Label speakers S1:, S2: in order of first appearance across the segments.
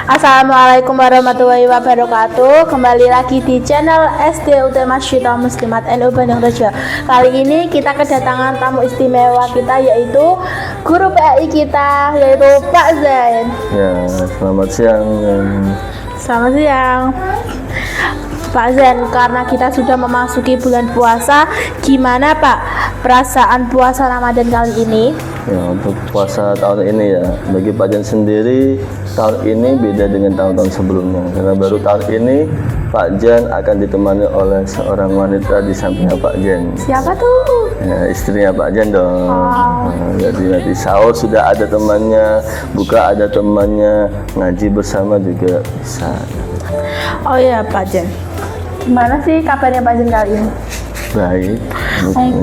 S1: Assalamualaikum warahmatullahi wabarakatuh. Kembali lagi di channel SDUT Masyidah Muslimat NU Bandung Rejo. Kali ini kita kedatangan tamu istimewa kita, yaitu guru PAI kita, yaitu Pak Zain.
S2: Ya, selamat siang.
S1: Selamat siang Pak Zain. Karena kita sudah memasuki bulan puasa, gimana Pak perasaan puasa Ramadan kali ini?
S2: Ya, untuk puasa tahun ini ya, bagi Pak Jan sendiri tahun ini beda dengan tahun-tahun sebelumnya, karena baru tahun ini Pak Jan akan ditemani oleh seorang wanita di sampingnya Pak Jan.
S1: Siapa tuh?
S2: Ya, istrinya Pak Jan dong.
S1: Oh.
S2: Nah, jadi nanti sahur sudah ada temannya, buka ada temannya, ngaji bersama juga bisa.
S1: Oh ya Pak Jan, gimana sih kabarnya Pak Jan kali ini?
S2: Baik.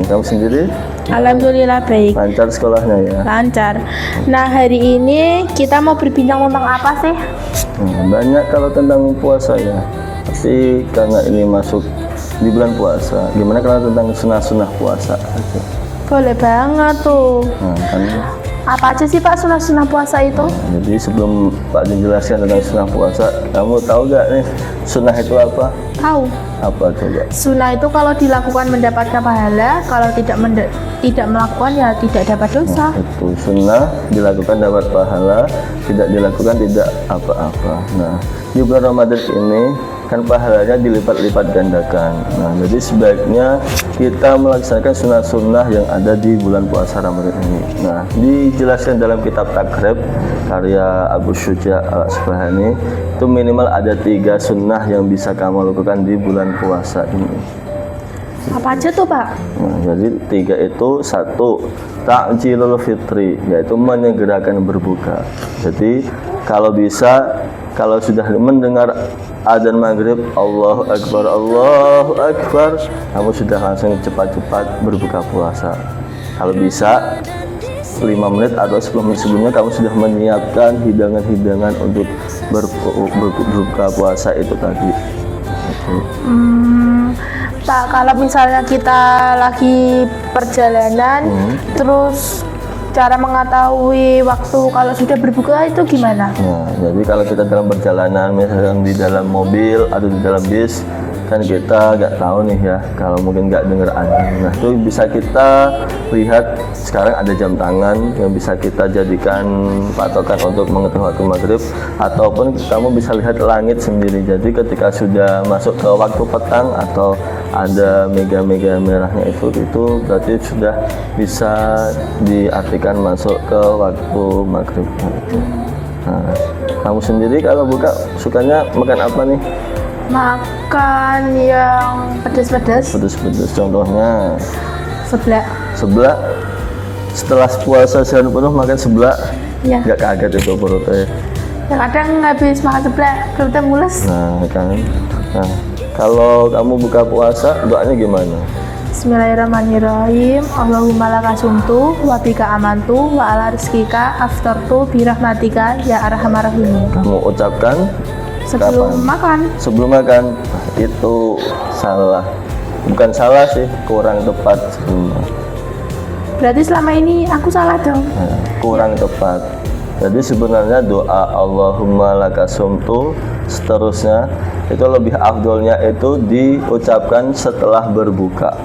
S2: Kamu sendiri?
S1: Alhamdulillah baik.
S2: Lancar sekolahnya ya?
S1: Lancar. Nah, hari ini kita mau berbincang tentang apa sih?
S2: Banyak kalau tentang puasa ya. Tapi karena ini masuk di bulan puasa, gimana kalau tentang sunah-sunah puasa?
S1: Boleh banget tuh.
S2: Nah, kan,
S1: Apa aja sih Pak sunah-sunah puasa itu?
S2: jadi sebelum Pak dijelaskan tentang sunah puasa, kamu tahu gak nih sunah itu apa?
S1: Tahu.
S2: Apa coba?
S1: Sunnah itu kalau dilakukan mendapatkan pahala, kalau tidak melakukan ya tidak dapat dosa.
S2: Itu sunnah dilakukan dapat pahala, tidak dilakukan tidak apa-apa. Nah, di bulan Ramadan ini kan pahalanya dilipat-lipat gandakan. Nah, jadi sebaiknya kita melaksanakan sunnah-sunnah yang ada di bulan puasa Ramadan ini. Nah, dijelaskan dalam kitab Takrib karya Abu Syuja Al-Asbahani, itu minimal ada 3 sunnah yang bisa kamu lakukan di bulan puasa ini.
S1: Apa aja tuh Pak?
S2: Nah, jadi 3 itu, 1 takjilul fitri, yaitu menyegerakan berbuka. Jadi kalau bisa, kalau sudah mendengar adzan maghrib, Allahu Akbar, kamu sudah langsung cepat-cepat berbuka puasa. Kalau bisa 5 menit atau 10 menit sebelumnya kamu sudah menyiapkan hidangan-hidangan untuk berbuka puasa itu tadi.
S1: Pak, kalau misalnya kita lagi perjalanan, terus cara mengetahui waktu kalau sudah berbuka itu gimana?
S2: Nah, jadi kalau kita dalam perjalanan, misalnya di dalam mobil atau di dalam bis, kan kita nggak tahu nih ya, kalau mungkin nggak dengar adzan. Nah, itu bisa kita lihat sekarang ada jam tangan yang bisa kita jadikan patokan untuk mengetahui waktu maghrib, ataupun kamu bisa lihat langit sendiri. Jadi ketika sudah masuk ke waktu petang atau ada mega-mega merahnya itu berarti sudah bisa diartikan masuk ke waktu maghrib. Nah, kamu sendiri kalau buka sukanya makan apa nih?
S1: Makan yang pedas-pedas.
S2: Pedas-pedas, contohnya
S1: Seblak.
S2: Setelah puasa sehari penuh makan seblak,
S1: Ya.
S2: nggak kaget itu perutnya.
S1: Ya kadang habis makan seblak perutnya mules.
S2: Nah kan, nah kalau kamu buka puasa doanya gimana?
S1: Bismillahirrahmanirrahim. Allahumma laka sumtu wa bika amantu wa ala rizkika aftartu bi rahmatika ya arhamar rahimin.
S2: Kamu ucapkan
S1: Sebelum
S2: kapan?
S1: makan.
S2: Sebelum makan. Nah, itu salah, bukan salah sih, kurang tepat sebenarnya.
S1: Berarti selama ini aku salah dong.
S2: Nah, kurang tepat. Jadi sebenarnya doa Allahumma laka sumtu seterusnya itu lebih afdolnya itu diucapkan setelah berbuka.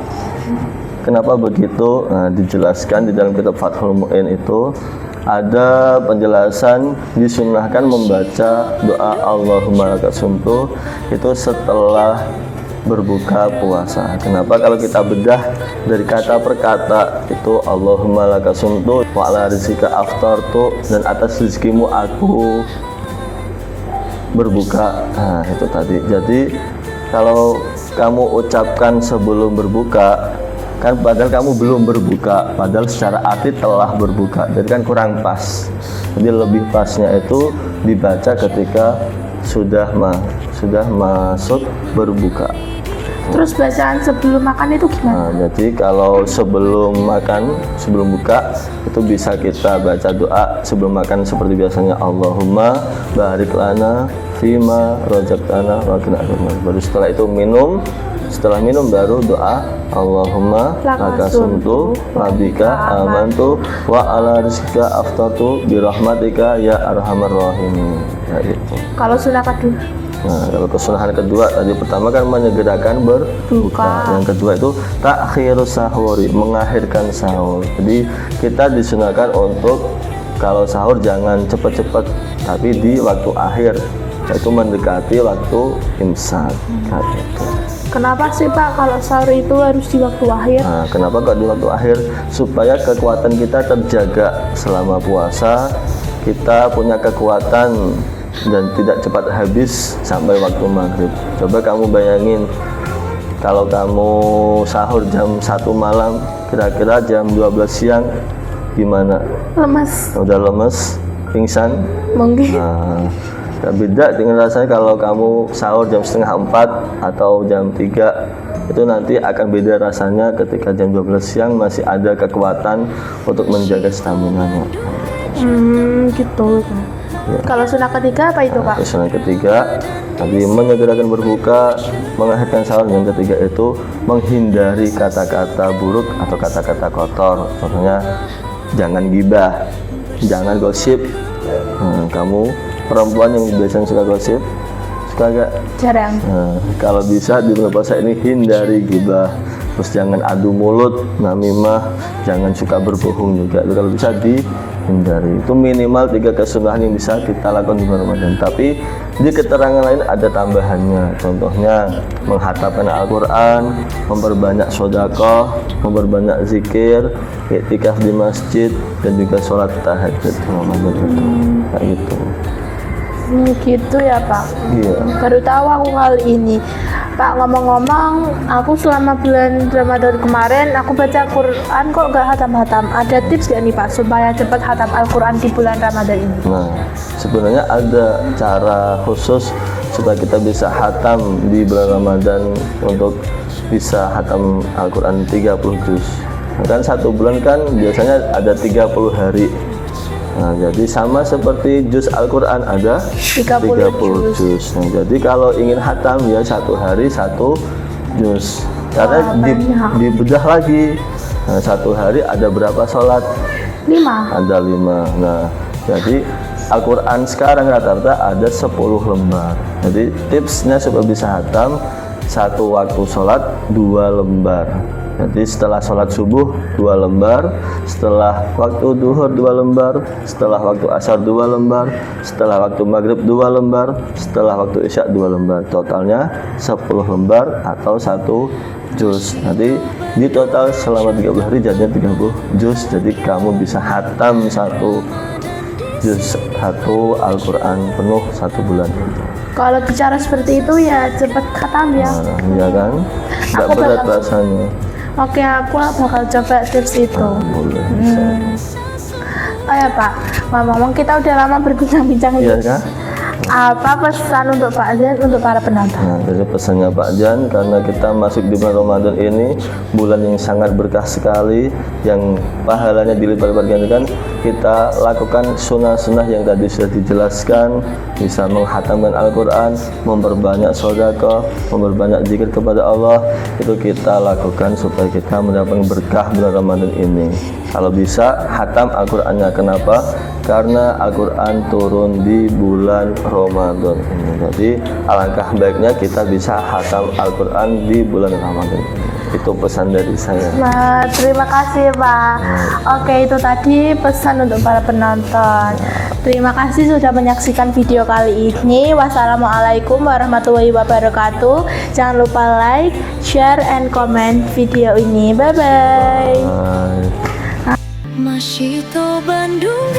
S2: Kenapa begitu? Nah, dijelaskan di dalam kitab Fathul Mu'in itu ada penjelasan disunnahkan membaca doa Allahumma laka sumtu itu setelah berbuka puasa. Kenapa? Kalau kita bedah dari kata per kata itu Allahumma laka sumtu wa ala rizqika aftartu, dan atas rezekimu aku berbuka. Nah, itu tadi. Jadi kalau kamu ucapkan sebelum berbuka, kan padahal kamu belum berbuka, padahal secara arti telah berbuka, jadi kan kurang pas. Jadi lebih pasnya itu dibaca ketika sudah masuk berbuka.
S1: Terus bacaan sebelum makan itu gimana?
S2: Nah, jadi kalau sebelum makan, sebelum buka itu bisa kita baca doa sebelum makan seperti biasanya, Allahumma barik lana fima razaqtana wa qina adzabannar. Baru setelah itu minum Setelah minum baru doa Allahumma lakasumtu wabika amantu wa ala rizkika aftartu birahmatika ya arhamar rahimin. Ya, itu.
S1: Kalau sunnah kedua?
S2: Nah, kalau kesunahan kedua tadi pertama kan menyegerakan berbuka. Yang kedua itu takhirus sahuri, mengakhirkan sahur. Jadi kita disunahkan untuk kalau sahur jangan cepat-cepat, tapi di waktu akhir, yaitu mendekati waktu imsak. Gitu.
S1: Kenapa sih Pak kalau sahur itu harus di waktu akhir?
S2: Nah, kenapa kok di waktu akhir? Supaya kekuatan kita terjaga selama puasa, kita punya kekuatan dan tidak cepat habis sampai waktu maghrib. Coba kamu bayangin, kalau kamu sahur jam 1 malam, kira-kira jam 12 siang gimana?
S1: Lemas.
S2: Udah lemes, pingsan?
S1: Mungkin.
S2: Nah, beda dengan rasanya kalau kamu sahur jam setengah 4 atau jam 3, itu nanti akan beda rasanya ketika jam 12 siang masih ada kekuatan untuk menjaga stamina-nya.
S1: Gitu.
S2: Ya.
S1: Kalau sunnah ketiga apa itu Pak?
S2: Sunnah ketiga tadi menyegerakan berbuka, mengakhirkan sahur. Yang ketiga itu menghindari kata-kata buruk atau kata-kata kotor. Contohnya jangan gibah, jangan gosip. Kamu perempuan yang biasanya suka gosip, suka gak?
S1: Jarang.
S2: Nah, kalau bisa di bulan puasa ini hindari gibah, terus jangan adu mulut, namimah, jangan suka berbohong juga. Itu kalau bisa dihindari. Itu minimal 3 kesunahan yang bisa kita lakukan di bulan Ramadan. Tapi di keterangan lain ada tambahannya. Contohnya menghatamkan Al-Quran, memperbanyak sedekah, memperbanyak zikir, iktikaf di masjid, dan juga sholat tahajud Ramadan itu. Kayak gitu.
S1: Gitu ya Pak.
S2: Iya.
S1: Baru tahu aku kali ini. Pak, ngomong-ngomong, aku selama bulan Ramadan kemarin aku baca Quran kok gak hatam-hatam. Ada tips gak nih Pak supaya cepat hatam Al-Quran di bulan Ramadan ini?
S2: Nah, sebenarnya ada cara khusus supaya kita bisa hatam di bulan Ramadan untuk bisa hatam Al-Quran 30 juz. Kan 1 bulan kan biasanya ada 30 hari. Nah, jadi sama seperti juz Al-Quran ada 30 juz. Nah, jadi kalau ingin hatam ya 1 hari 1 juz. Karena dibedah lagi. Nah, 1 hari ada berapa sholat?
S1: 5.
S2: Ada 5. Nah, jadi Al-Quran sekarang rata-rata ada 10 lembar. Jadi tipsnya supaya bisa hatam, 1 waktu sholat 2 lembar. Jadi setelah sholat subuh 2 lembar, setelah waktu duhur 2 lembar, setelah waktu asar 2 lembar, setelah waktu maghrib 2 lembar, setelah waktu isya 2 lembar. Totalnya 10 lembar atau 1 juz. Nanti di total selama 30 hari jadinya 30 juz. Jadi kamu bisa hatam 1 juz 1 Al-Quran penuh 1 bulan.
S1: Kalau bicara seperti itu ya cepat khatam ya.
S2: Nah, iya kan? Nggak
S1: Aku
S2: berat
S1: bakal-
S2: rasanya.
S1: Oke, aku bakal coba tips itu.
S2: Boleh, bisa.
S1: Oh ya Pak, ngomong-ngomong kita udah lama berbincang-bincang
S2: Iya
S1: ini.
S2: kan?
S1: Apa pesan untuk Pak Zen untuk para penonton?
S2: Nah, dari pesannya Pak Jan, karena kita masuk di bulan Ramadan ini, bulan yang sangat berkah sekali, yang pahalanya dilipat-lipat gandakan, kita lakukan sunnah-sunnah yang tadi sudah dijelaskan, bisa menghatamkan Al-Quran, memperbanyak sedekah, memperbanyak zikir kepada Allah, itu kita lakukan supaya kita mendapatkan berkah bulan Ramadan ini. Kalau bisa, hatam Al-Qurannya. Kenapa? Karena Al-Quran turun di bulan Ramadan ini. Jadi alangkah baiknya kita bisa hatam Al-Quran di bulan Ramadan ini. Itu pesan dari saya.
S1: Nah, terima kasih Pak. Oke, itu tadi pesan untuk para penonton. Terima kasih sudah menyaksikan video kali ini. Wassalamualaikum warahmatullahi wabarakatuh. Jangan lupa like, share, and comment video ini. Bye-bye.
S2: Bye.
S3: Masih Bandung